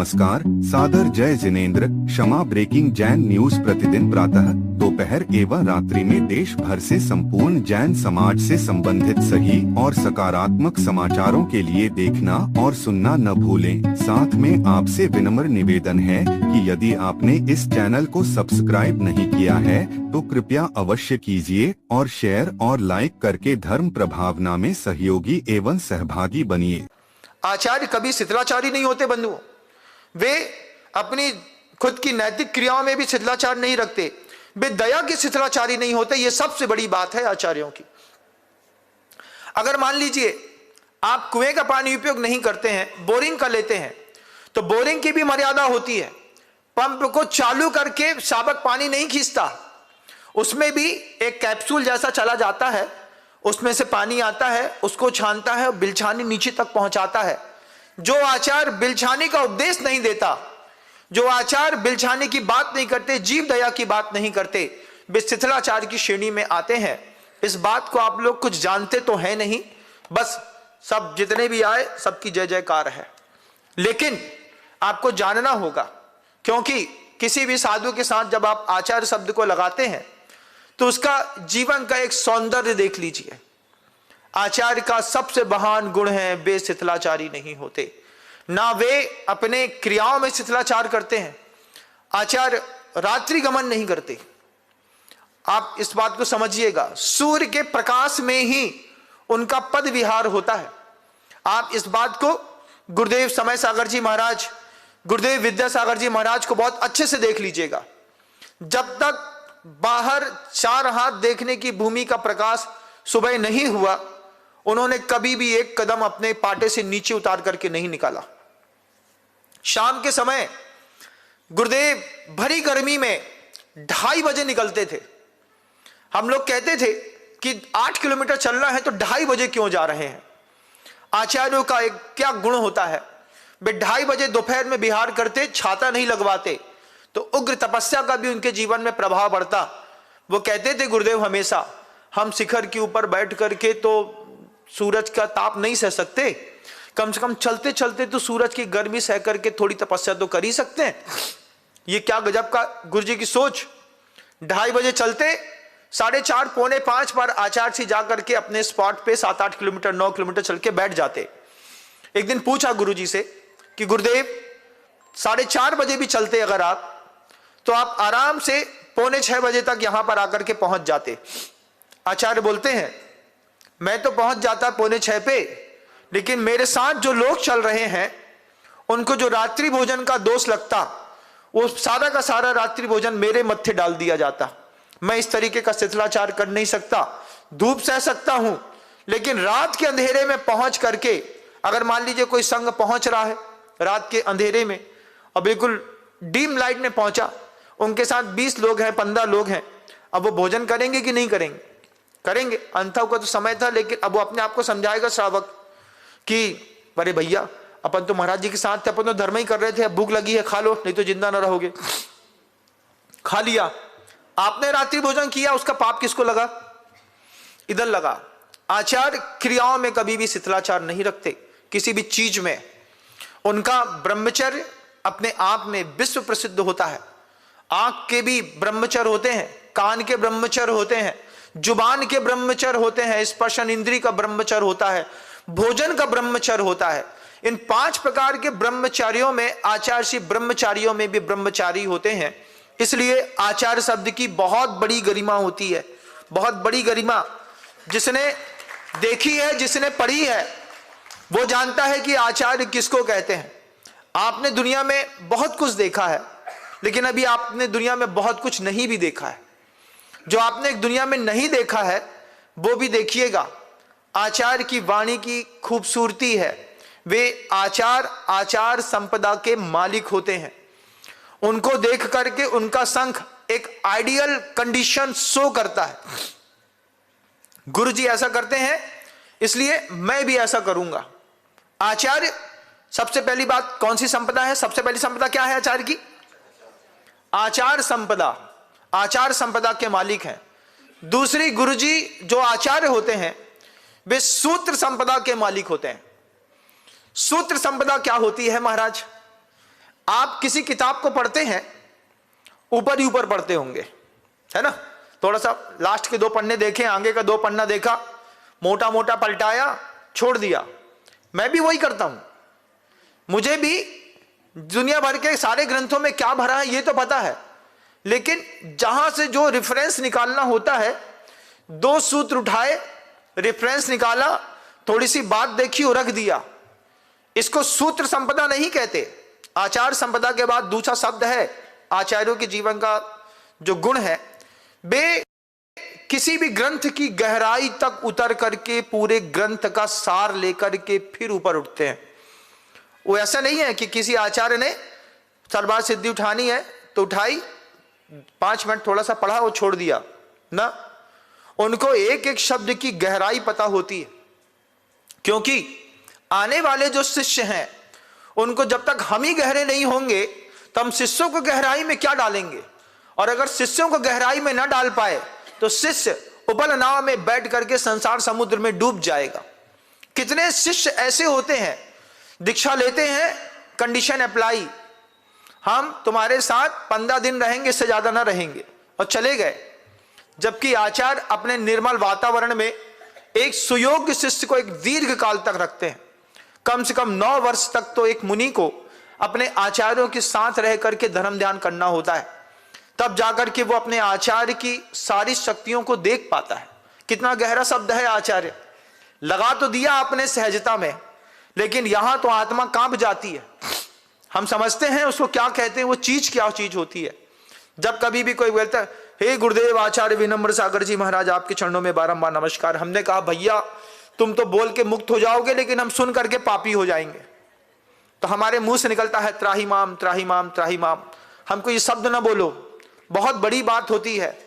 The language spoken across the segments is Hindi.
नमस्कार, सादर जय जिनेंद्र। क्षमा ब्रेकिंग जैन न्यूज प्रतिदिन प्रातः, दोपहर एवं रात्रि में देश भर से संपूर्ण जैन समाज से संबंधित सही और सकारात्मक समाचारों के लिए देखना और सुनना न भूलें। साथ में आपसे विनम्र निवेदन है कि यदि आपने इस चैनल को सब्सक्राइब नहीं किया है तो कृपया अवश्य कीजिए और शेयर और लाइक करके धर्म प्रभावना में सहयोगी एवं सहभागी बनिए। आचार्य कभी शिथिलाचारी नहीं होते बंधुओं। वे अपनी खुद की नैतिक क्रियाओं में भी शिथिलाचार नहीं रखते, वे दया के शिथिलाचारी नहीं होते। ये सबसे बड़ी बात है आचार्यों की। अगर मान लीजिए आप कुएं का पानी उपयोग नहीं करते हैं, बोरिंग का लेते हैं, तो बोरिंग की भी मर्यादा होती है। पंप को चालू करके शाबक पानी नहीं खींचता, उसमें भी एक कैप्सूल जैसा चला जाता है, उसमें से पानी आता है, उसको छानता है, बिलछानी नीचे तक पहुंचाता है। जो आचार बिलछानी का उपदेश नहीं देता, जो आचार बिलछानी की बात नहीं करते, जीव दया की बात नहीं करते, वे शिथिलाचार की श्रेणी में आते हैं। इस बात को आप लोग कुछ जानते तो है नहीं, बस सब जितने भी आए सबकी जय जयकार है। लेकिन आपको जानना होगा, क्योंकि किसी भी साधु के साथ जब आप आचार शब्द को लगाते हैं तो उसका जीवन का एक सौंदर्य देख लीजिए। आचार्य का सबसे महान गुण है वे शिथिलाचारी नहीं होते, ना वे अपने क्रियाओं में शिथिलाचार करते हैं। आचार्य रात्रि गमन नहीं करते। आप इस बात को समझिएगा, सूर्य के प्रकाश में ही उनका पद विहार होता है। आप इस बात को गुरुदेव समय सागर जी महाराज, गुरुदेव विद्यासागर जी महाराज को बहुत अच्छे से देख लीजिएगा। जब तक बाहर 4 हाथ देखने की भूमि का प्रकाश सुबह नहीं हुआ, उन्होंने कभी भी एक कदम अपने पाटे से नीचे उतार करके नहीं निकाला। शाम के समय गुरुदेव भरी गर्मी में 2:30 बजे निकलते थे। हम लोग कहते थे कि 8 किलोमीटर चलना है तो 2:30 बजे क्यों जा रहे हैं। आचार्यों का एक क्या गुण होता है, वे 2:30 बजे दोपहर में विहार करते, छाता नहीं लगवाते, तो उग्र तपस्या का भी उनके जीवन में प्रभाव बढ़ता। वो कहते थे गुरुदेव हमेशा, हम शिखर के ऊपर बैठ करके तो सूरज का ताप नहीं सह सकते, कम से कम चलते चलते तो सूरज की गर्मी सह करके थोड़ी तपस्या तो कर ही सकते हैं। ये क्या गजब का गुरुजी की सोच। 2:30 बजे चलते, 4:30 पौने 5 पर आचार्य से जाकर के अपने स्पॉट पे 7-8 किलोमीटर 9 किलोमीटर चल के बैठ जाते। एक दिन पूछा गुरुजी से कि गुरुदेव 4:30 बजे भी चलते अगर आप, तो आप आराम से पौने 6 बजे तक यहां पर आकर के पहुंच जाते। आचार्य बोलते हैं मैं तो पहुंच जाता पौने 6 पे, लेकिन मेरे साथ जो लोग चल रहे हैं उनको जो रात्रि भोजन का दोष लगता, वो सारा का सारा रात्रि भोजन मेरे मत्थे डाल दिया जाता। मैं इस तरीके का शिथिलाचार कर नहीं सकता। धूप सह सकता हूं, लेकिन रात के अंधेरे में पहुंच करके, अगर मान लीजिए कोई संघ पहुंच रहा है रात के अंधेरे में और बिल्कुल डीम लाइट में पहुंचा, उनके साथ 20 लोग हैं, 15 लोग हैं, अब वो भोजन करेंगे कि नहीं करेंगे? करेंगे। अंतव का तो समय था, लेकिन अब वो अपने आप को समझाएगा श्रावक कि अरे भैया अपन तो महाराज जी के साथ थे, अपन तो धर्म ही कर रहे थे, अब भूख लगी है खा लो, नहीं तो जिंदा ना रहोगे। खा लिया, आपने रात्रि भोजन किया, उसका पाप किसको लगा? इधर लगा। आचार्य क्रियाओं में कभी भी शिथिलाचार नहीं रखते, किसी भी चीज में। उनका ब्रह्मचर्य अपने आप में विश्व प्रसिद्ध होता है। आंख के भी ब्रह्मचर्य होते हैं, कान के ब्रह्मचर्य होते हैं, जुबान के ब्रह्मचर्य होते हैं, स्पर्शन इंद्री का ब्रह्मचर्य होता है, भोजन का ब्रह्मचर्य होता है। इन 5 प्रकार के ब्रह्मचारियों में आचार्य श्री ब्रह्मचारियों में भी ब्रह्मचारी होते हैं। इसलिए आचार्य शब्द की बहुत बड़ी गरिमा होती है, बहुत बड़ी गरिमा। जिसने देखी है, जिसने पढ़ी है, वो जानता है कि आचार्य किसको कहते हैं। आपने दुनिया में बहुत कुछ देखा है, लेकिन अभी आपने दुनिया में बहुत कुछ नहीं भी देखा है। जो आपने एक दुनिया में नहीं देखा है वो भी देखिएगा। आचार्य की वाणी की खूबसूरती है, वे आचार संपदा के मालिक होते हैं। उनको देख करके उनका शंख एक आइडियल कंडीशन शो करता है। गुरु जी ऐसा करते हैं, इसलिए मैं भी ऐसा करूंगा। आचार्य, सबसे पहली बात कौन सी संपदा है? सबसे पहली संपदा क्या है आचार्य की? आचार संपदा। आचार संपदा के मालिक हैं। दूसरी, गुरुजी जो आचार्य होते हैं वे सूत्र संपदा के मालिक होते हैं। सूत्र संपदा क्या होती है महाराज? आप किसी किताब को पढ़ते हैं, ऊपर ही ऊपर पढ़ते होंगे, है ना, थोड़ा सा लास्ट के 2 पन्ने देखे, आगे का 2 पन्ना देखा, मोटा मोटा पलटाया, छोड़ दिया। मैं भी वही करता हूं। मुझे भी दुनिया भर के सारे ग्रंथों में क्या भरा है ये तो पता है, लेकिन जहां से जो रेफरेंस निकालना होता है, 2 सूत्र उठाए, रेफरेंस निकाला, थोड़ी सी बात देखी और रख दिया। इसको सूत्र संपदा नहीं कहते। आचार संपदा के बाद दूसरा शब्द है आचार्यों के जीवन का जो गुण है, वे किसी भी ग्रंथ की गहराई तक उतर करके पूरे ग्रंथ का सार लेकर के फिर ऊपर उठते हैं। वो ऐसा नहीं है कि किसी आचार्य ने सरबार सिद्धि उठानी है तो उठाई, 5 मिनट थोड़ा सा पढ़ा और छोड़ दिया ना। उनको एक एक शब्द की गहराई पता होती है, क्योंकि आने वाले जो शिष्य हैं उनको जब तक हम ही गहरे नहीं होंगे तो हम शिष्यों को गहराई में क्या डालेंगे। और अगर शिष्यों को गहराई में ना डाल पाए तो शिष्य उपल नाव में बैठ करके संसार समुद्र में डूब जाएगा। कितने शिष्य ऐसे होते हैं, दीक्षा लेते हैं, कंडीशन अप्लाई, हम तुम्हारे साथ 15 दिन रहेंगे, इससे ज्यादा ना रहेंगे, और चले गए। जबकि आचार्य अपने निर्मल वातावरण में एक सुयोग्य शिष्य को एक दीर्घ काल तक रखते हैं। कम से कम 9 वर्ष तक तो एक मुनि को अपने आचार्यों के साथ रह करके धर्म ध्यान करना होता है, तब जाकर के वो अपने आचार्य की सारी शक्तियों को देख पाता है। कितना गहरा शब्द है आचार्य, लगा तो दिया अपने सहजता में, लेकिन यहां तो आत्मा कांप जाती है। हम समझते हैं उसको क्या कहते हैं, वो चीज क्या चीज होती है। जब कभी भी कोई बोलता है हे गुरुदेव आचार्य विनम्र सागर जी महाराज आपके चरणों में बारंबार नमस्कार, हमने कहा भैया तुम तो बोल के मुक्त हो जाओगे, लेकिन हम सुन करके पापी हो जाएंगे। तो हमारे मुंह से निकलता है त्राही माम त्राही माम त्राही माम, हमको ये शब्द ना बोलो। बहुत बड़ी बात होती है,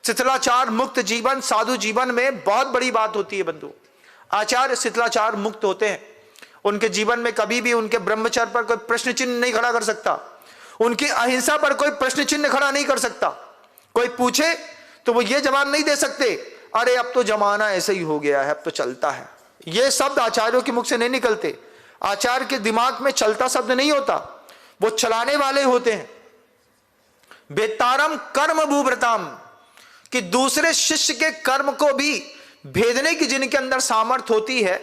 शिथिलाचार मुक्त जीवन साधु जीवन में बहुत बड़ी बात होती है बंधु। आचार्य शिथिलाचार मुक्त होते हैं, उनके जीवन में कभी भी उनके ब्रह्मचर्य पर कोई प्रश्न चिन्ह नहीं खड़ा कर सकता, उनकी अहिंसा पर कोई प्रश्न चिन्ह खड़ा नहीं कर सकता। कोई पूछे तो वो ये जवाब नहीं दे सकते, अरे अब तो जमाना ऐसे ही हो गया है, अब तो चलता है। ये शब्द आचार्यों के मुख से नहीं निकलते। आचार्य के दिमाग में चलता शब्द नहीं होता, वो चलाने वाले होते हैं। बेतारम कर्म भूव्रताम, कि दूसरे शिष्य के कर्म को भी भेदने की जिनके अंदर सामर्थ्य होती है,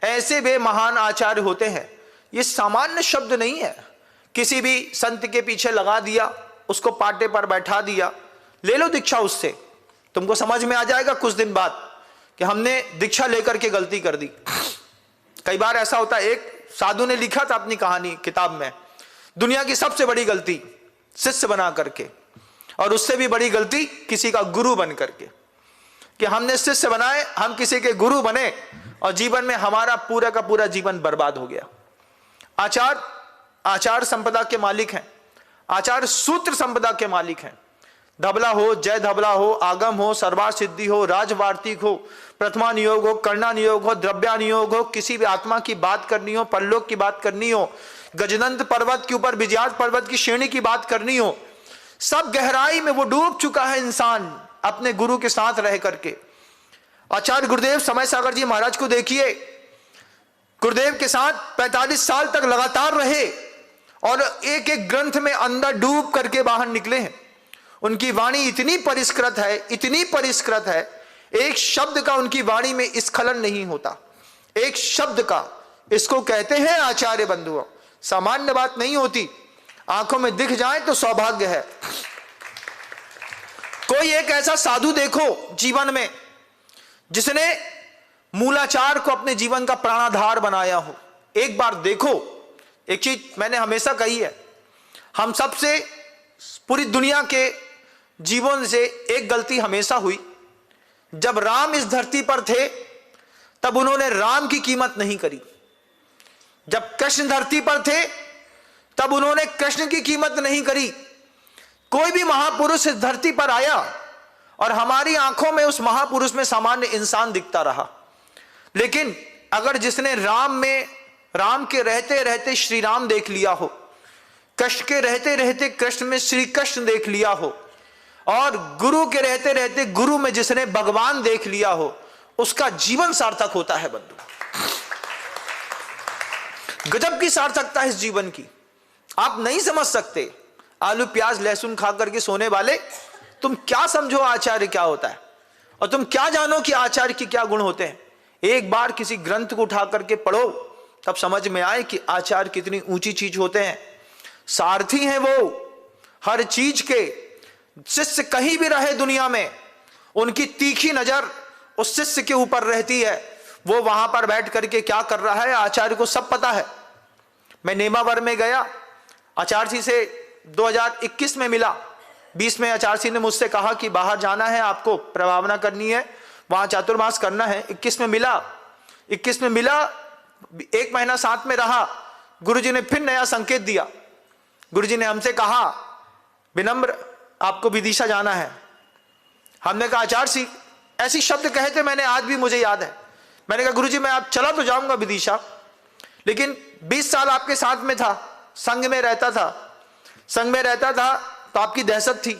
ऐसे वे महान आचार्य होते हैं। ये सामान्य शब्द नहीं है, किसी भी संत के पीछे लगा दिया, उसको पाटे पर बैठा दिया, ले लो दीक्षा उससे, तुमको समझ में आ जाएगा कुछ दिन बाद कि हमने दीक्षा लेकर के गलती कर दी। कई बार ऐसा होता है, एक साधु ने लिखा था अपनी कहानी किताब में, दुनिया की सबसे बड़ी गलती शिष्य बना करके, और उससे भी बड़ी गलती किसी का गुरु बन करके, कि हमने शिष्य बनाए, हम किसी के गुरु बने और जीवन में हमारा पूरा का पूरा जीवन बर्बाद हो गया। आचार संपदा के मालिक हैं, आचार सूत्र संपदा के मालिक हैं। धबला हो, जय धबला हो, आगम हो, सर्वार सिद्धि हो, राजवार्तिक हो, प्रथमा नियोग हो, कर्णा नियोग हो, द्रव्या नियोग हो, किसी भी आत्मा की बात करनी हो, परलोक की बात करनी हो, गजनंत पर्वत के ऊपर विजयात पर्वत की श्रेणी की बात करनी हो, सब गहराई में वो डूब चुका है इंसान अपने गुरु के साथ रह करके। आचार्य गुरुदेव समय सागर जी महाराज को देखिए, गुरुदेव के साथ 45 साल तक लगातार रहे और एक एक ग्रंथ में अंदर डूब करके बाहर निकले हैं। उनकी वाणी इतनी परिष्कृत है, इतनी परिष्कृत है, एक शब्द का उनकी वाणी में स्खलन नहीं होता, एक शब्द का। इसको कहते हैं आचार्य बंधुओं, सामान्य बात नहीं होती। आंखों में दिख जाए तो सौभाग्य है। कोई एक ऐसा साधु देखो जीवन में जिसने मूलाचार को अपने जीवन का प्राणाधार बनाया हो। एक बार देखो, एक चीज मैंने हमेशा कही है, हम सबसे पूरी दुनिया के जीवन से एक गलती हमेशा हुई, जब राम इस धरती पर थे तब उन्होंने राम की कीमत नहीं करी, जब कृष्ण धरती पर थे तब उन्होंने कृष्ण की कीमत नहीं करी। कोई भी महापुरुष इस धरती पर आया और हमारी आंखों में उस महापुरुष में सामान्य इंसान दिखता रहा, लेकिन अगर जिसने राम के रहते रहते श्री राम देख लिया हो, कृष्ण के रहते रहते कृष्ण में श्री कृष्ण देख लिया हो, और गुरु के रहते रहते गुरु में जिसने भगवान देख लिया हो, उसका जीवन सार्थक होता है बंधु। गजब की सार्थकता है इस जीवन की। आप नहीं समझ सकते। आलू प्याज लहसुन खा करके सोने वाले, तुम क्या समझो आचार्य क्या होता है, और तुम क्या जानो कि आचार्य के क्या गुण होते हैं। एक बार किसी ग्रंथ को उठा करके पढ़ो, तब समझ में आए कि आचार्य कितनी ऊंची चीज होते हैं। सारथी हैं वो हर चीज के। शिष्य कहीं भी रहे दुनिया में, उनकी तीखी नजर उस शिष्य के ऊपर रहती है। वो वहां पर बैठ करके क्या कर रहा है, आचार्य को सब पता है। मैं नेमावर में गया, आचार्य जी से 2021 में मिला। 20 में आचार्य जी ने मुझसे कहा कि बाहर जाना है, आपको प्रभावना करनी है, वहां चातुर्मास करना है। 21 में मिला, 1 महीना साथ में रहा। गुरुजी ने फिर नया संकेत दिया। गुरुजी ने हमसे कहा, विनम्र आपको विदिशा जाना है। हमने कहा आचार्य जी, ऐसी शब्द कहे थे मैंने, आज भी मुझे याद है। मैंने कहा गुरुजी मैं आप चला तो जाऊंगा विदिशा, लेकिन 20 साल आपके साथ में था, संग में रहता था तो आपकी दहशत थी।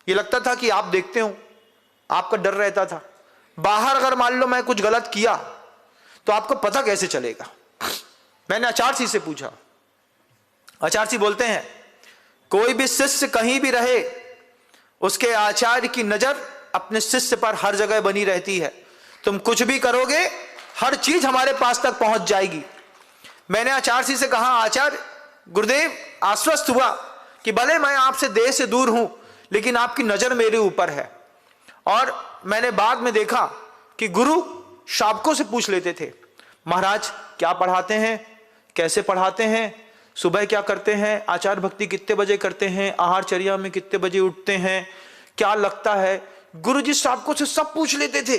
ये लगता था कि आप देखते हो, आपका डर रहता था। बाहर अगर मान लो मैं कुछ गलत किया तो आपको पता कैसे चलेगा। मैंने आचार्य जी से पूछा। आचार्य जी बोलते हैं, कोई भी शिष्य कहीं भी रहे, उसके आचार्य की नजर अपने शिष्य पर हर जगह बनी रहती है। तुम कुछ भी करोगे, हर चीज हमारे पास तक पहुंच जाएगी। मैंने आचार्य जी से कहा, आचार्य गुरुदेव आश्वस्त हुआ कि भले मैं आपसे देह से दूर हूं, लेकिन आपकी नजर मेरे ऊपर है। और मैंने बाद में देखा कि गुरु शावकों से पूछ लेते थे, महाराज क्या पढ़ाते हैं, कैसे पढ़ाते हैं, सुबह क्या करते हैं, आचार भक्ति कितने बजे करते हैं, आहार चर्या में कितने बजे उठते हैं, क्या लगता है। गुरुजी शावकों से सब पूछ लेते थे,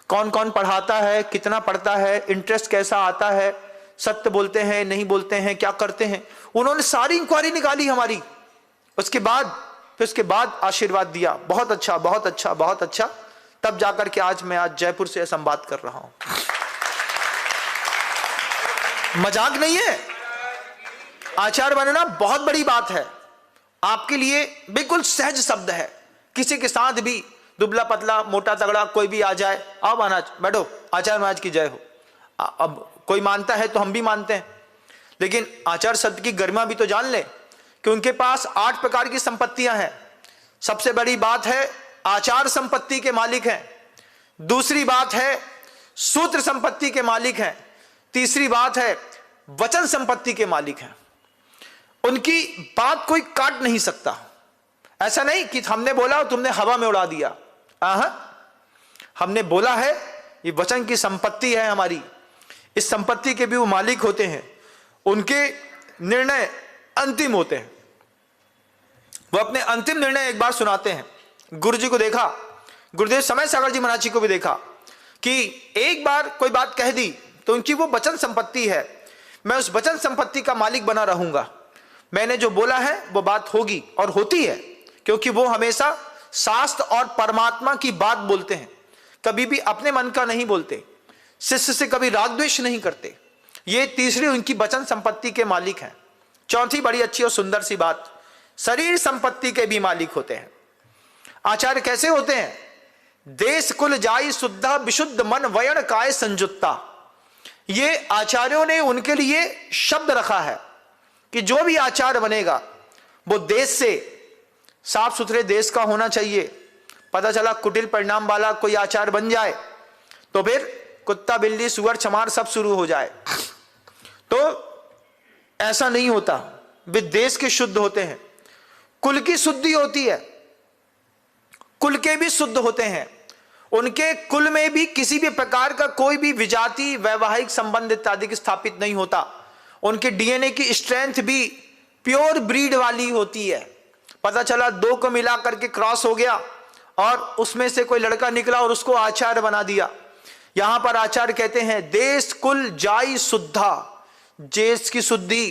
कौन कौन पढ़ाता है, कितना पढ़ता है, इंटरेस्ट कैसा आता है, सत्य बोलते हैं नहीं बोलते हैं, क्या करते हैं। उन्होंने सारी इंक्वायरी निकाली हमारी। उसके बाद आशीर्वाद दिया, बहुत अच्छा बहुत अच्छा बहुत अच्छा। तब जाकर के आज जयपुर से संवाद कर रहा हूं। मजाक नहीं है, आचार्य बनना बहुत बड़ी बात है। आपके लिए बिल्कुल सहज शब्द है। किसी के साथ भी दुबला पतला मोटा तगड़ा कोई भी आ जाए, आओ महाराज बैठो, आचार्य महाराज की जय हो। अब कोई मानता है तो हम भी मानते हैं, लेकिन आचार्य शब्द की गरिमा भी तो जान ले कि उनके पास 8 प्रकार की संपत्तियां हैं। सबसे बड़ी बात है आचार संपत्ति के मालिक हैं। दूसरी बात है सूत्र संपत्ति के मालिक हैं। तीसरी बात है वचन संपत्ति के मालिक हैं। उनकी बात कोई काट नहीं सकता। ऐसा नहीं कि हमने बोला और तुमने हवा में उड़ा दिया। हमने बोला है, ये वचन की संपत्ति है हमारी। इस संपत्ति के भी वो मालिक होते हैं। उनके निर्णय अंतिम होते हैं। वो अपने अंतिम निर्णय एक बार सुनाते हैं। गुरु जी को देखा, गुरुदेव समय सागर जी महाराज जी को भी देखा कि एक बार कोई बात कह दी तो उनकी वो वचन संपत्ति है, मैं उस वचन संपत्ति का मालिक बना रहूंगा। मैंने जो बोला है वो बात होगी और होती है, क्योंकि वो हमेशा शास्त्र और परमात्मा की बात बोलते हैं। कभी भी अपने मन का नहीं बोलते, शिष्य से कभी राग द्वेष नहीं करते। ये तीसरी उनकी वचन संपत्ति के मालिक हैं। चौथी बड़ी अच्छी और सुंदर सी बात, शरीर संपत्ति के भी मालिक होते हैं। आचार्य कैसे होते हैं? देश कुल जाई शुद्धा विशुद्ध मन वयन काय संजुत्ता। ये आचार्यों ने उनके लिए शब्द रखा है कि जो भी आचार्य बनेगा वो देश से साफ सुथरे देश का होना चाहिए। पता चला कुटिल परिणाम वाला कोई आचार्य बन जाए तो फिर कुत्ता बिल्ली सुअर चमार सब शुरू हो जाए, तो ऐसा नहीं होता। वे देश के शुद्ध होते हैं, कुल की शुद्धि होती है, कुल के भी शुद्ध होते हैं। उनके कुल में भी किसी भी प्रकार का कोई भी विजाति वैवाहिक संबंध इत्यादि की स्थापित नहीं होता। उनके डीएनए की स्ट्रेंथ भी प्योर ब्रीड वाली होती है। पता चला 2 को मिला करके क्रॉस हो गया और उसमें से कोई लड़का निकला और उसको आचार्य बना दिया। यहां पर आचार्य कहते हैं देश कुल जाई शुद्धा। देश की शुद्धि,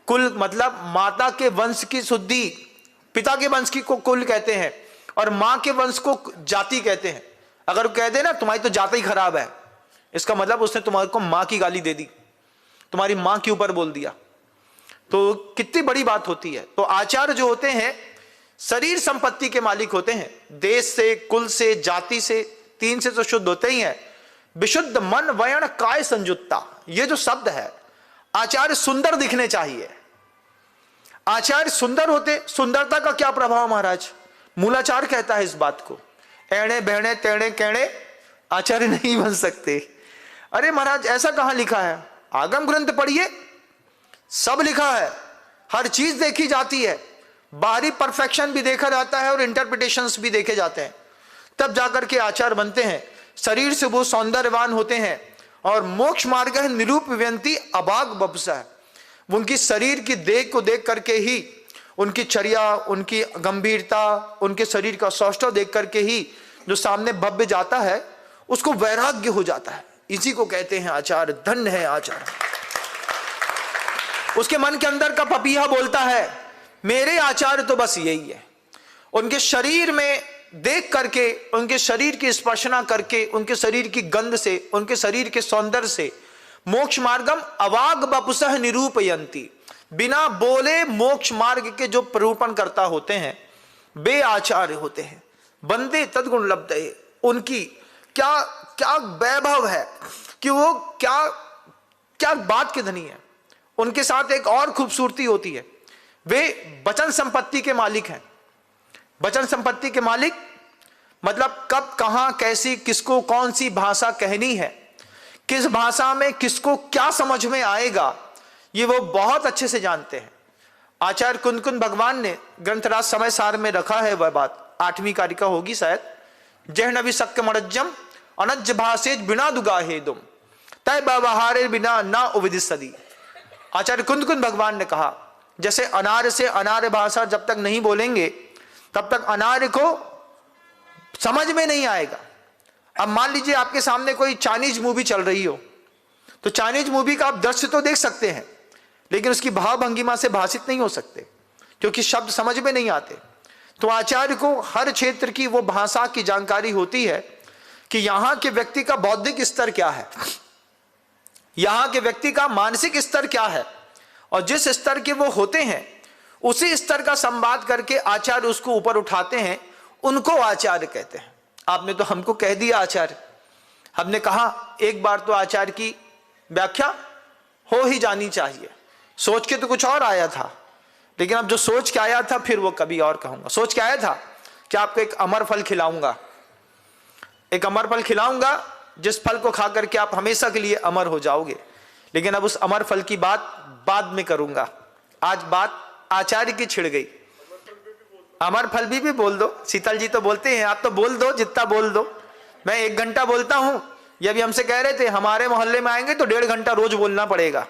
कुल मतलब माता के वंश की शुद्धि, पिता के वंश की को कुल कहते हैं और मां के वंश को जाति कहते हैं। अगर कह दे ना तुम्हारी तो जाति ही खराब है, इसका मतलब उसने तुम्हारे को मां की गाली दे दी, तुम्हारी मां के ऊपर बोल दिया, तो कितनी बड़ी बात होती है। तो आचार्य जो होते हैं शरीर संपत्ति के मालिक होते हैं। देश से, कुल से, जाति से, 3 से तो शुद्ध होते ही हैं। विशुद्ध मन वयन काय संजुत्ता, ये जो शब्द है, आचार्य सुंदर दिखने चाहिए। आचार्य सुंदर होते, सुंदरता का क्या प्रभाव महाराज? मूलाचार कहता है इस बात को, एणे बहने तेणे कहने आचार्य नहीं बन सकते। अरे महाराज ऐसा कहां लिखा है? आगम ग्रंथ पढ़िए, सब लिखा है, हर चीज देखी जाती है, बाहरी परफेक्शन भी देखा जाता है और इंटरप्रिटेशंस भी देखे जाते हैं, तब जाकर के आचार्य बनते हैं। शरीर से वो सौंदर्यवान होते हैं और मोक्ष मार्ग है निरूप व्यंती अभाग बपसा है। उनकी शरीर की देख को देख करके ही, उनकी चर्या, उनकी गंभीरता, उनके शरीर का सौष्ठव देख करके ही जो सामने भव्य जाता है उसको वैराग्य हो जाता है। इसी को कहते हैं आचार्य, धन्य है आचार्य। उसके मन के अंदर का पपीहा बोलता है मेरे आचार्य तो बस यही है। उनके शरीर में देख करके, उनके शरीर की स्पर्शना करके, उनके शरीर की गंध से, उनके शरीर के सौंदर्य से मोक्ष मार्गम अवाग बपुसह निरूपयंती, बिना बोले मोक्ष मार्ग के जो प्ररूपण करता होते हैं वे आचार्य होते हैं। बंदे तद्गुण लब्धये, उनकी क्या क्या वैभव है कि वो क्या क्या बात के धनी है। उनके साथ एक और खूबसूरती होती है, वे वचन संपत्ति के मालिक हैं। वचन संपत्ति के मालिक मतलब कब, कहां, कैसी, किसको कौन सी भाषा कहनी है, किस भाषा में किसको क्या समझ में आएगा, ये वो बहुत अच्छे से जानते हैं। आचार्य कुंद भगवान ने ग्रंथराज समय सार में रखा है वह बात, 8वीं कारिका होगी शायद। जह नबी सक्य मरज्जम अनज भाषेज बिना दुगाहे दुम तय व्यवहारे बिना ना उविदिसदी। आचार्य कुंद भगवान ने कहा जैसे अनार्य से अनार्य भाषा जब तक नहीं बोलेंगे तब तक अनार्य को समझ में नहीं आएगा। अब मान लीजिए आपके सामने कोई चाइनीज मूवी चल रही हो, तो चाइनीज मूवी का आप दृश्य तो देख सकते हैं लेकिन उसकी भाव भंगिमा से भाषित नहीं हो सकते क्योंकि शब्द समझ में नहीं आते। तो आचार्य को हर क्षेत्र की वो भाषा की जानकारी होती है कि यहां के व्यक्ति का बौद्धिक स्तर क्या है, यहां के व्यक्ति का मानसिक स्तर क्या है, और जिस स्तर के वो होते हैं उसी स्तर का संवाद करके आचार्य उसको ऊपर उठाते हैं, उनको आचार्य कहते हैं। आपने तो हमको कह दिया आचार्य, हमने कहा एक बार तो आचार्य की व्याख्या हो ही जानी चाहिए। सोच के तो कुछ और आया था, लेकिन अब जो सोच के आया था फिर वो कभी और कहूंगा। सोच के आया था कि आपको एक अमर फल खिलाऊंगा, एक अमर फल खिलाऊंगा जिस फल को खा करके आप हमेशा के लिए अमर हो जाओगे, लेकिन अब उस अमर फल की बात बाद में करूंगा। आज बात आचार्य की छिड़ गई। अमर फल भी बोल दो, शीतल जी तो बोलते हैं, आप तो बोल दो जितना बोल दो। मैं 1 घंटा बोलता हूं, ये भी हमसे कह रहे थे हमारे मोहल्ले में आएंगे तो 1.5 घंटा रोज बोलना पड़ेगा।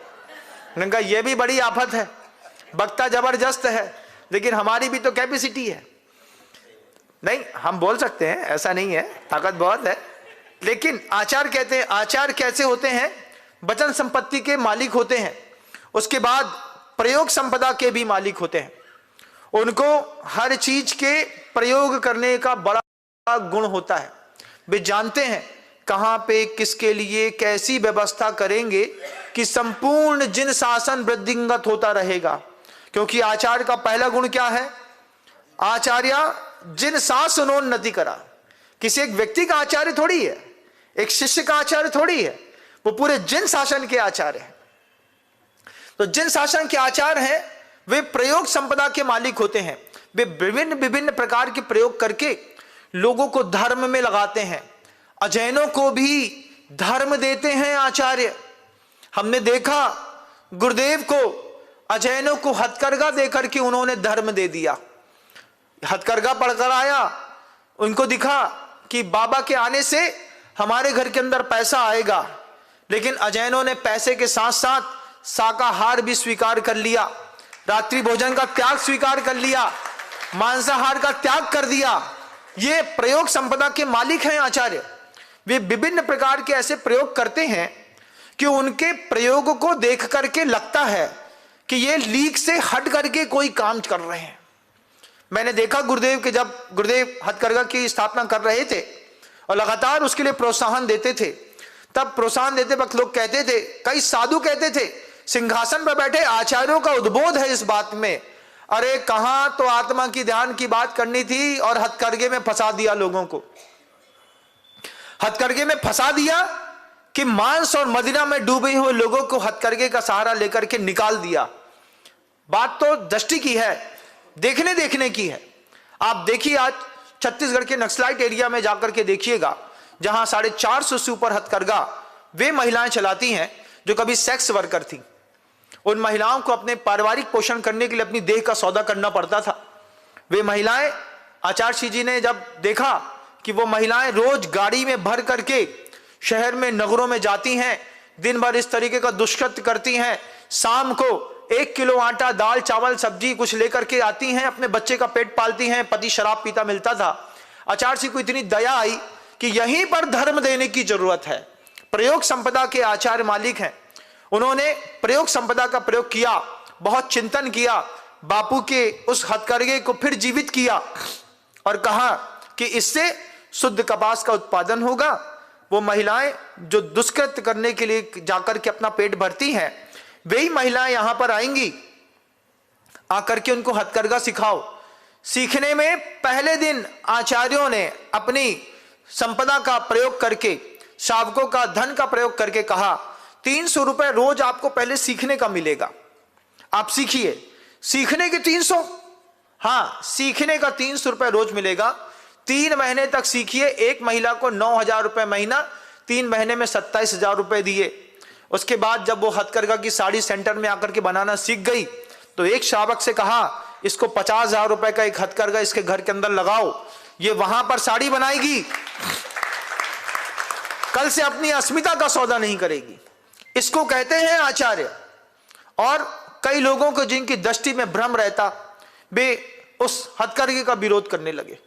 मैंने कहा यह भी बड़ी आफत है, वक्ता जबरदस्त है लेकिन हमारी भी तो कैपेसिटी है। नहीं, हम बोल सकते हैं, ऐसा नहीं है, ताकत बहुत है। लेकिन आचार्य कहते हैं, आचार्य कैसे होते हैं? वचन संपत्ति के मालिक होते हैं, उसके बाद प्रयोग संपदा के भी मालिक होते हैं। उनको हर चीज के प्रयोग करने का बड़ा गुण होता है। वे जानते हैं कहां पे किसके लिए कैसी व्यवस्था करेंगे कि संपूर्ण जिन शासन वृद्धिंगत होता रहेगा। क्योंकि आचार्य का पहला गुण क्या है? आचार्य जिन शासनोन्नति करा। किसी एक व्यक्ति का आचार्य थोड़ी है, एक शिष्य का आचार्य थोड़ी है, वो पूरे जिन शासन के आचार्य हैं। तो जिन शासन के आचार्य हैं वे प्रयोग संपदा के मालिक होते हैं। वे विभिन्न विभिन्न प्रकार के प्रयोग करके लोगों को धर्म में लगाते हैं, अजैनों को भी धर्म देते हैं आचार्य। हमने देखा गुरुदेव को, अजैनों को हथकरघा देकर के उन्होंने धर्म दे दिया। हथकरघा पढ़कर आया, उनको दिखा कि बाबा के आने से हमारे घर के अंदर पैसा आएगा, लेकिन अजैनों ने पैसे के साथ साथ शाकाहार भी स्वीकार कर लिया, रात्रि भोजन का त्याग स्वीकार कर लिया, मांसाहार का त्याग कर दिया। ये प्रयोग संपदा के मालिक हैं आचार्य। वे विभिन्न प्रकार के ऐसे प्रयोग करते हैं कि उनके प्रयोग को देख करके लगता है कि ये लीक से हट करके कोई काम कर रहे हैं। मैंने देखा गुरुदेव के, जब गुरुदेव हथकरघा की स्थापना कर रहे थे और लगातार उसके लिए प्रोत्साहन देते थे, तब प्रोत्साहन देते वक्त लोग कहते थे, कई साधु कहते थे, सिंहासन पर बैठे आचार्यों का उद्बोध है इस बात में। अरे कहां तो आत्मा की ध्यान की बात करनी थी और हथकरघे में फंसा दिया लोगों को। हथकरघे में फंसा दिया कि मांस और मदिरा में डूबे हुए लोगों को हथकरघे का सहारा लेकर के निकाल दिया। बात तो दृष्टि की है, देखने देखने की है। आप देखिए आज छत्तीसगढ़ के नक्सलाइट एरिया में जाकर के देखिएगा, जहां 450 से ऊपर हथकरघा वे महिलाएं चलाती हैं जो कभी सेक्स वर्कर थी। उन महिलाओं को अपने पारिवारिक पोषण करने के लिए अपनी देह का सौदा करना पड़ता था। वे महिलाएं, आचार्य सिंह जी ने जब देखा कि वो महिलाएं रोज गाड़ी में भर करके शहर में, नगरों में जाती हैं, दिन भर इस तरीके का दुष्कृत्य करती हैं, शाम को 1 किलो आटा, दाल, चावल, सब्जी कुछ लेकर के आती हैं, अपने बच्चे का पेट पालती हैं, पति शराब पीता मिलता था। आचार्य सिंह को इतनी दया आई कि यहीं पर धर्म देने की जरूरत है। प्रयोग संपदा के आचार्य मालिक हैं, उन्होंने प्रयोग संपदा का प्रयोग किया, बहुत चिंतन किया, बापू के उस हथकरघे को फिर जीवित किया और कहा कि इससे शुद्ध कपास का उत्पादन होगा। वो महिलाएं जो दुष्कृत्य करने के लिए जाकर के अपना पेट भरती हैं, वही महिलाएं यहां पर आएंगी, आकर के उनको हथकरघा सिखाओ। सीखने में पहले दिन आचार्यों ने अपनी संपदा का प्रयोग करके, शावकों का धन का प्रयोग करके कहा 300 रुपए रोज आपको पहले सीखने का मिलेगा, आप सीखिए। सीखने के 300, हाँ सीखने का 300 रुपए रोज मिलेगा। 3 महीने तक सीखिए। एक महिला को 9,000 रुपए महीना, 3 महीने में 27,000 रुपए दिए। उसके बाद जब वो हथकरघा की साड़ी सेंटर में आकर के बनाना सीख गई तो एक शावक से कहा, इसको 50,000 रुपए का एक हथकरघा इसके घर के अंदर लगाओ, ये वहां पर साड़ी बनाएगी, कल से अपनी अस्मिता का सौदा नहीं करेगी। इसको कहते हैं आचार्य। और कई लोगों को जिनकी दृष्टि में भ्रम रहता, वे उस हथकरघे का विरोध करने लगे।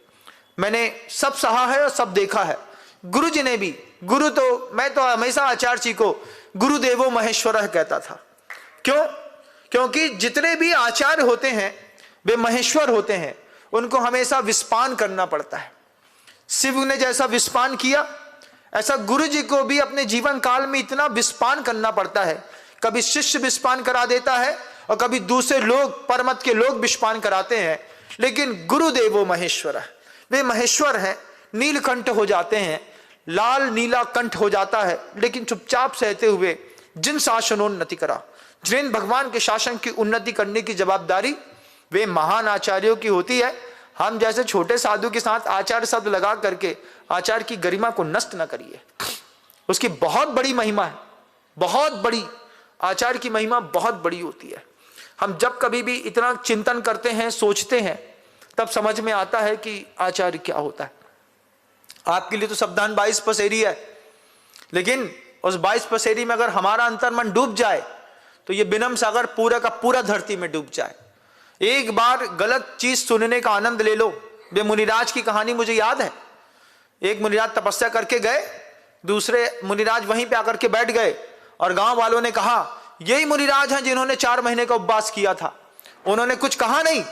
मैंने सब सहा है और सब देखा है। गुरु जी ने भी, गुरु तो मैं तो हमेशा आचार्य जी को गुरुदेवो महेश्वरः कहता था। क्यों? क्योंकि जितने भी आचार्य होते हैं वे महेश्वर होते हैं, उनको हमेशा विस्पान करना पड़ता है। शिव ने जैसा विस्पान किया, ऐसा गुरु जी को भी अपने जीवन काल में इतना विस्पान करना पड़ता है। कभी शिष्य विस्पान करा देता है और कभी दूसरे लोग, परमत के लोग विस्पान कराते हैं, लेकिन गुरुदेवो महेश्वर, वे महेश्वर हैं। नीलकंठ हो जाते हैं, लाल नीला कंठ हो जाता है, लेकिन चुपचाप सहते हुए जिन शासनोन्नति करा, जिन भगवान के शासन की उन्नति करने की जवाबदारी वे महान आचार्यों की होती है। हम जैसे छोटे साधु के साथ आचार्य शब्द लगा करके आचार्य की गरिमा को नष्ट न करिए। उसकी बहुत बड़ी महिमा है, बहुत बड़ी। आचार्य की महिमा बहुत बड़ी होती है। हम जब कभी भी इतना चिंतन करते हैं, सोचते हैं, तब समझ में आता है कि आचार्य क्या होता है। आपके लिए तो शब्दान 22 पसेरी है, लेकिन उस 22 पसेरी में अगर हमारा अंतर्मन डूब जाए तो ये बिनम सागर पूरा का पूरा धरती में डूब जाए। एक बार गलत चीज सुनने का आनंद ले लो। वे मुनिराज की कहानी मुझे याद है। एक मुनिराज तपस्या करके गए, दूसरे मुनिराज वहीं पे आकर के बैठ गए और गांव वालों ने कहा यही मुनिराज हैं जिन्होंने 4 महीने का उपवास किया था। उन्होंने कुछ कहा नहीं,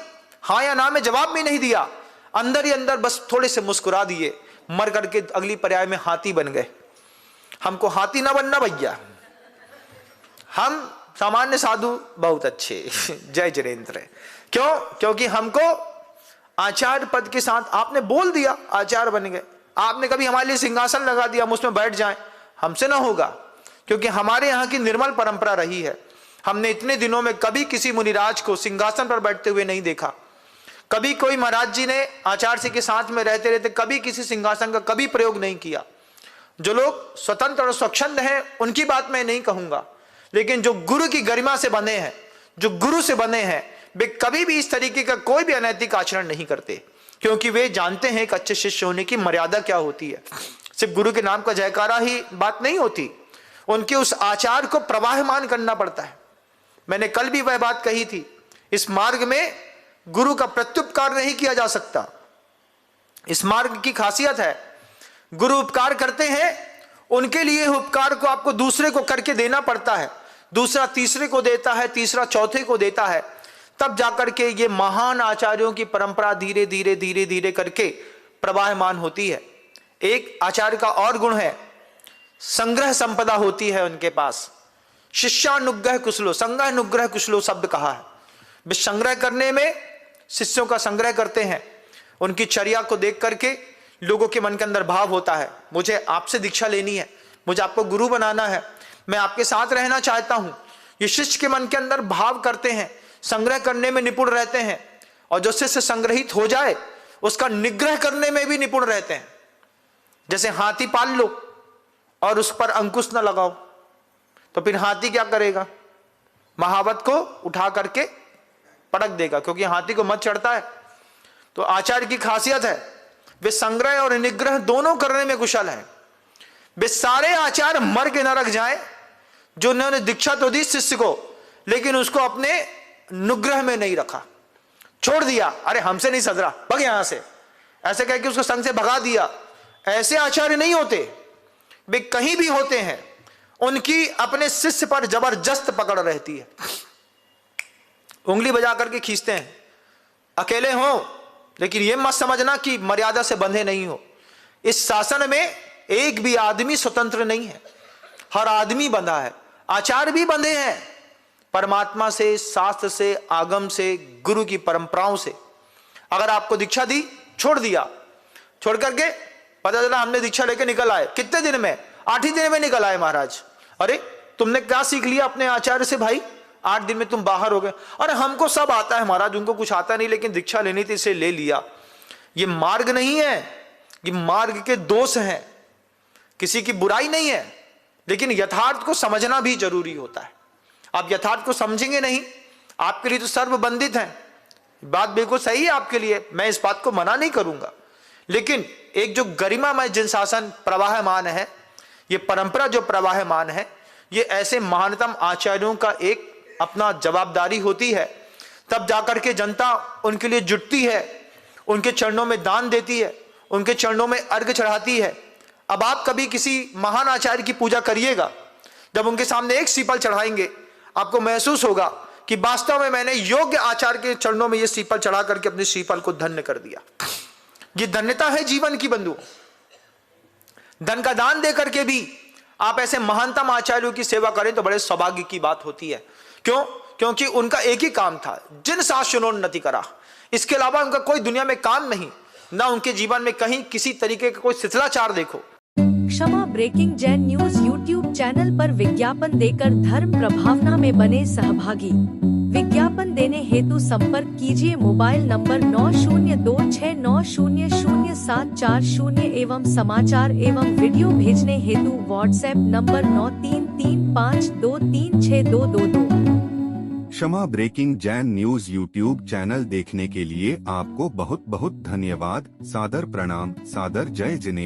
हाँ या ना में जवाब भी नहीं दिया, अंदर ही अंदर बस थोड़े से मुस्कुरा दिए, मर करके अगली पर्याय में हाथी बन गए। हमको हाथी ना बनना भैया, हम सामान्य साधु बहुत अच्छे। जय जिनेंद्र। क्यों? क्योंकि हमको आचार्य पद के साथ आपने बोल दिया, आचार्य बन गए। आपने कभी हमारे लिए सिंहासन लगा दिया, हम उसमें बैठ जाएं, हमसे ना होगा, क्योंकि हमारे यहाँ की निर्मल परंपरा रही है। हमने इतने दिनों में कभी किसी मुनिराज को सिंहासन पर बैठते हुए नहीं देखा। कभी कोई महाराज जी ने आचार्य जी के साथ में रहते रहते कभी किसी सिंहासन का कभी प्रयोग नहीं किया। जो लोग स्वतंत्र और स्वच्छंद हैं उनकी बात मैं नहीं कहूंगा, लेकिन जो गुरु की गरिमा से बने हैं, जो गुरु से बने हैं, वे कभी भी इस तरीके का कोई भी अनैतिक आचरण नहीं करते, क्योंकि वे जानते हैं कि अच्छे शिष्य होने की मर्यादा क्या होती है। सिर्फ गुरु के नाम का जयकारा ही बात नहीं होती, उनके उस आचार को प्रवाहमान करना पड़ता है। मैंने कल भी वह बात कही थी, इस मार्ग में गुरु का प्रत्युपकार नहीं किया जा सकता। इस मार्ग की खासियत है, गुरु उपकार करते हैं, उनके लिए उपकार को आपको दूसरे को करके देना पड़ता है, दूसरा तीसरे को देता है, तीसरा चौथे को देता है, तब जाकर के ये महान आचार्यों की परंपरा धीरे धीरे धीरे धीरे करके प्रवाहमान होती है। एक आचार्य का और गुण है, संग्रह संपदा होती है उनके पास। शिष्यानुग्रह कुशलो, संग्रहानुग्रह कुशलो शब्द कहा है। वे संग्रह करने में शिष्यों का संग्रह करते हैं। उनकी चर्या को देख करके लोगों के मन के अंदर भाव होता है, मुझे आपसे दीक्षा लेनी है, मुझे आपको गुरु बनाना है, मैं आपके साथ रहना चाहता हूं। ये शिष्य के मन के अंदर भाव करते हैं, संग्रह करने में निपुण रहते हैं, और जो शिष्य संग्रहित हो जाए उसका निग्रह करने में भी निपुण रहते हैं। जैसे हाथी पाल लो और उस पर अंकुश न लगाओ, तो फिर हाथी क्या करेगा? महावत को उठा करके पटक देगा, क्योंकि हाथी को मत चढ़ता है। तो आचार्य की खासियत है, वे संग्रह और निग्रह दोनों करने में कुशल हैं। वे सारे आचार्य मर के न रख जाए जो उन्होंने दीक्षा तो दी शिष्य को, लेकिन उसको अपने अनुग्रह में नहीं रखा, छोड़ दिया, अरे हमसे नहीं सदरा, भग यहां से, ऐसे कह के उसको संग से भगा दिया। ऐसे आचार्य नहीं होते। वे कहीं भी होते हैं, उनकी अपने शिष्य पर जबरदस्त पकड़ रहती है, उंगली बजा करके खींचते हैं। अकेले हो, लेकिन यह मत समझना कि मर्यादा से बंधे नहीं हो। इस शासन में एक भी आदमी स्वतंत्र नहीं है, हर आदमी बंधा है। आचार्य भी बंधे हैं परमात्मा से, शास्त्र से, आगम से, गुरु की परंपराओं से। अगर आपको दीक्षा दी, छोड़ दिया, छोड़ करके पता चला हमने दीक्षा लेके निकल आए, कितने दिन में? 8 ही दिन में निकल आए महाराज। अरे तुमने क्या सीख लिया अपने आचार्य से भाई? 8 दिन में तुम बाहर हो गए। अरे हमको सब आता है महाराज, उनको कुछ आता नहीं, लेकिन दीक्षा लेनी थी इसे ले लिया। ये मार्ग नहीं है, ये मार्ग के दोष हैं, किसी की बुराई नहीं है, लेकिन यथार्थ को समझना भी जरूरी होता है। आप यथार्थ को समझेंगे नहीं, आपके लिए तो सर्व बंधित है। बात बिल्कुल सही है आपके लिए, मैं इस बात को मना नहीं करूंगा, लेकिन एक जो गरिमामय जिन शासन प्रवाहमान है, ये परंपरा जो प्रवाहमान है, ये ऐसे महानतम आचार्यों का एक अपना जवाबदारी होती है। तब जाकर के जनता उनके लिए जुटती है, उनके चरणों में दान देती है, उनके चरणों में अर्घ चढ़ाती है। अब आप कभी किसी महान आचार्य की पूजा करिएगा, जब उनके सामने एक सीपल चढ़ाएंगे, आपको महसूस होगा कि वास्तव में मैंने योग्य आचार्य के चरणों में यह सीपल चढ़ा करके अपने सीपल को धन्य कर दिया। ये धन्यता है जीवन की बंधु। धन का दान दे करके भी आप ऐसे महानतम आचार्यों की सेवा करें तो बड़े सौभाग्य की बात होती है। क्यों? क्योंकि उनका एक ही काम था, जिन शासनोन्नति करा। इसके अलावा उनका कोई दुनिया में काम नहीं, ना उनके जीवन में कहीं किसी तरीके का कोई शिथिलाचार देखो। Kshama breaking Jain news YouTube channel पर विज्ञापन देकर धर्म प्रभावना में बने सहभागी। विज्ञापन देने हेतु संपर्क कीजिए मोबाइल नंबर 9026900740 एवं समाचार एवं वीडियो भेजने हेतु WhatsApp number 9335236222। Kshama breaking Jain news YouTube channel देखने के लिए आपको बहुत बहुत धन्यवाद। सादर प्रणाम, सादर जय जिनेंद्र।